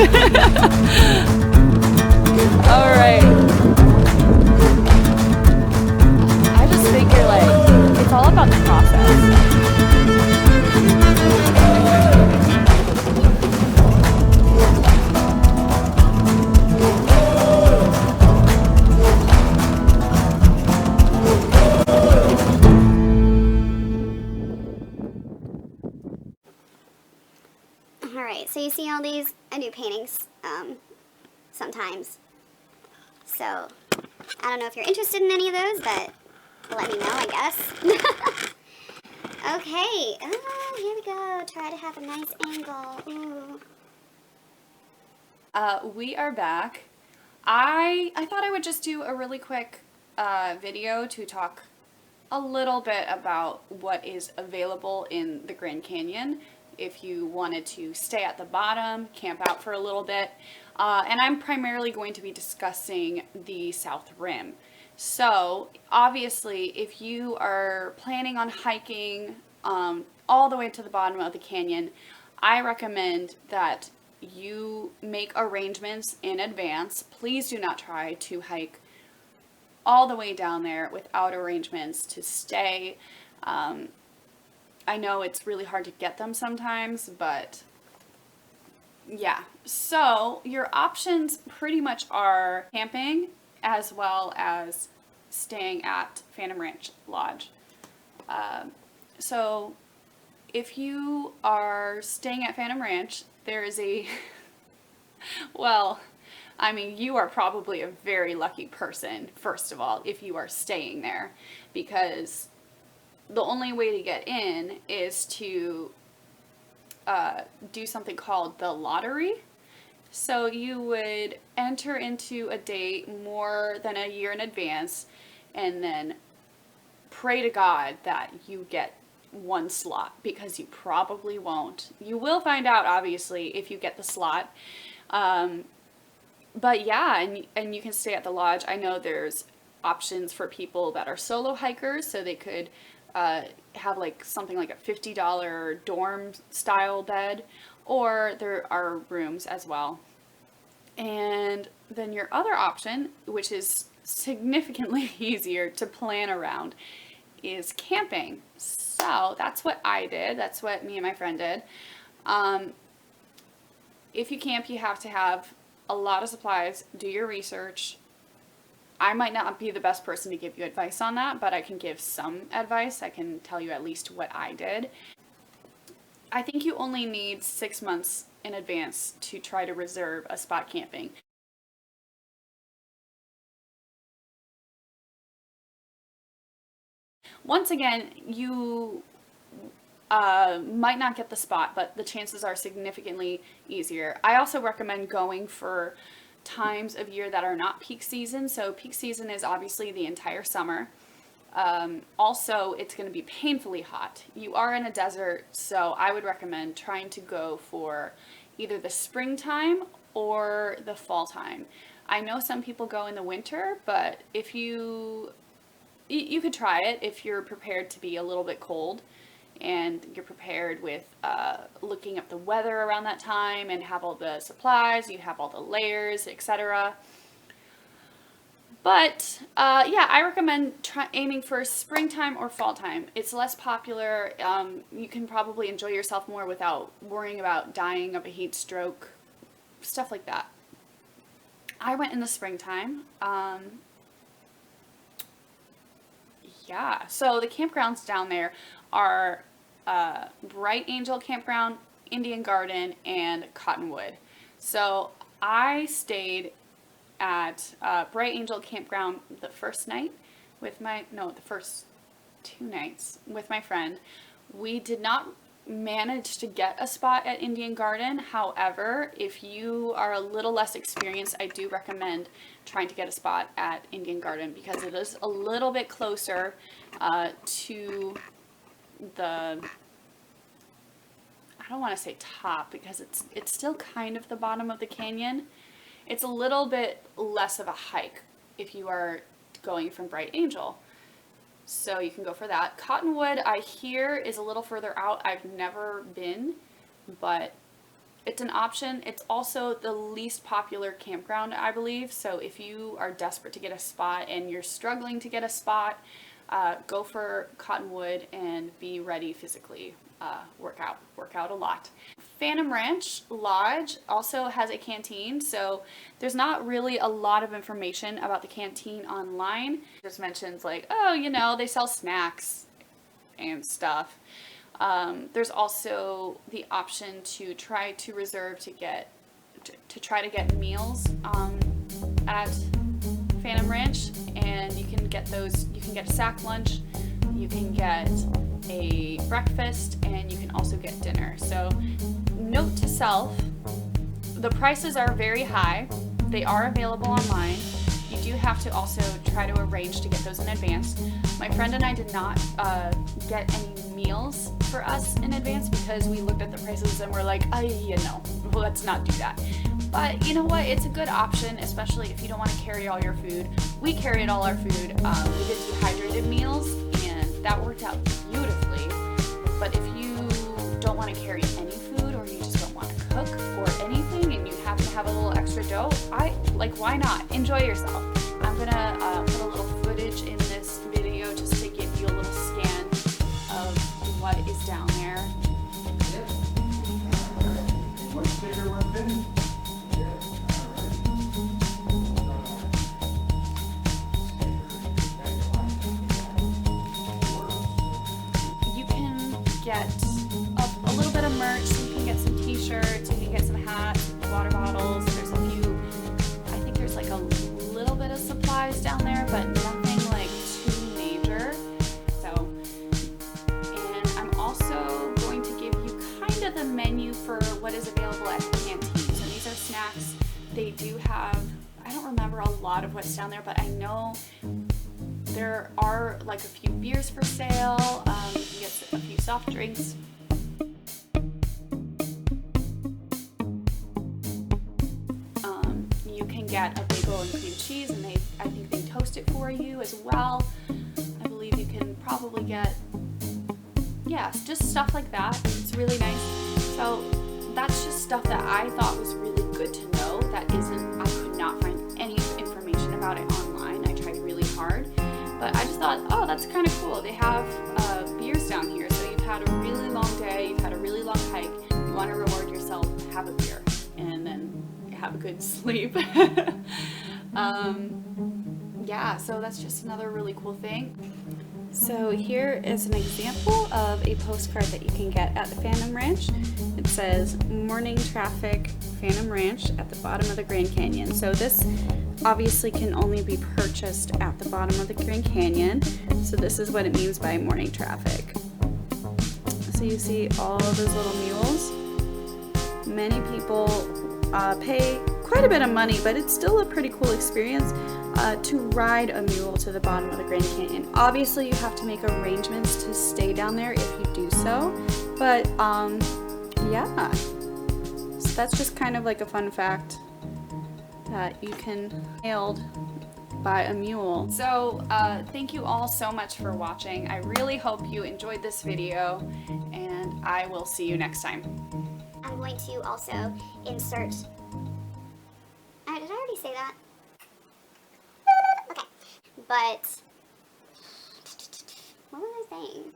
All right. I just figure like it's all about the process. Alright, so you see all these? I do paintings sometimes. So, I don't know if you're interested in any of those, but let me know, I guess. Okay, here we go. Try to have a nice angle. Ooh. We are back. I thought I would just do a really quick video to talk a little bit about what is available in the Grand Canyon if you wanted to stay at the bottom, camp out for a little bit. And I'm primarily going to be discussing the South Rim. So obviously, if you are planning on hiking all the way to the bottom of the canyon, I recommend that you make arrangements in advance. Please do not try to hike all the way down there without arrangements to stay. I know it's really hard to get them sometimes, but yeah. So your options pretty much are camping as well as staying at Phantom Ranch Lodge. So if you are staying at Phantom Ranch, there is a, well, I mean, you are probably a very lucky person, first of all, if you are staying there, because the only way to get in is to do something called the lottery. So you would enter into a date more than a year in advance and then pray to God that you get one slot, because you probably won't. You will find out, obviously, if you get the slot. But yeah, and you can stay at the lodge. I know there's options for people that are solo hikers, so they could have like something like a $50 dorm style bed, or there are rooms as well. And then your other option, which is significantly easier to plan around, is camping. So that's what I did. That's what me and my friend did. If you camp, you have to have a lot of supplies. Do your research. I might not be the best person to give you advice on that, but I can give some advice. I can tell you at least what I did. I think you only need 6 months in advance to try to reserve a spot camping. Once again, you might not get the spot, but the chances are significantly easier. I also recommend going for times of year that are not peak season. So peak season is obviously the entire summer. Also, it's going to be painfully hot. You are in a desert, so I would recommend trying to go for either the springtime or the fall time. I know some people go in the winter, but if you could try it if you're prepared to be a little bit cold and you're prepared with looking up the weather around that time and have all the supplies, you have all the layers, etc. But yeah, I recommend aiming for springtime or fall time. It's less popular. You can probably enjoy yourself more without worrying about dying of a heat stroke, stuff like that. I went in the springtime. Yeah, so the campgrounds down there are Bright Angel Campground, Indian Garden, and Cottonwood. So I stayed at Bright Angel Campground the first night with the first 2 nights with my friend. We did not manage to get a spot at Indian Garden. However, if you are a little less experienced, I do recommend trying to get a spot at Indian Garden because it is a little bit closer to the, I don't want to say top because it's still kind of the bottom of the canyon. It's a little bit less of a hike if you are going from Bright Angel. So you can go for that. Cottonwood, I hear, is a little further out. I've never been, but it's an option. It's also the least popular campground, I believe. So if you are desperate to get a spot and you're struggling to get a spot, go for Cottonwood and be ready physically. Work out a lot. Phantom Ranch Lodge also has a canteen, so there's not really a lot of information about the canteen online. It just mentions like, oh, you know, they sell snacks and stuff. There's also the option to try to reserve to try to get meals at Phantom Ranch, and you can get those. You can get a sack lunch, you can get a breakfast, and you can also get dinner. So note to self, the prices are very high. They are available online. You do have to also try to arrange to get those in advance. My friend and I did not get any meals for us in advance because we looked at the prices and we're like, let's not do that. But you know what? It's a good option, especially if you don't want to carry all your food. We carried all our food. We did dehydrated meals, and that worked out beautifully. But if you don't want to carry any food, or you just don't want to cook or anything, and you happen to have a little extra dough, why not? Enjoy yourself. I'm gonna put a little footage in this video just to give you a little scan of what is down there. What's bigger, one finished? You can get a little bit of merch. So you can get some t-shirts, you can get some hats, water bottles. There's a few, I think there's like a little bit of supplies down there, but nothing like too major. So, and I'm also going to give you kind of the menu for what is available at the canteen. So these are snacks. They do have, I don't remember a lot of what's down there, but I know there are like a few beers for sale. You can get a few soft drinks. You can get a bagel and cream cheese, and I think they toast it for you as well. I believe you can probably get, just stuff like that. It's really nice. So that's just stuff that I thought was really good to know. I could not find any information about it online. I tried really hard. But I just thought, oh, that's kind of cool. They have beers down here, so you've had a really long day, you've had a really long hike, you want to reward yourself, have a beer, and then have a good sleep. So that's just another really cool thing. So here is an example of a postcard that you can get at the Phantom Ranch. It says, "Morning Traffic, Phantom Ranch," at the bottom of the Grand Canyon. So this obviously can only be purchased at the bottom of the Grand Canyon. So this is what it means by morning traffic. So you see all those little mules. Many people pay quite a bit of money, but it's still a pretty cool experience to ride a mule to the bottom of the Grand Canyon. Obviously you have to make arrangements to stay down there if you do so, but so that's just kind of like a fun fact that you can hailed by a mule. So thank you all so much for watching. I really hope you enjoyed this video, and I will see you next time. I'm going to also insert. Did I already say that? Okay, but what was I saying?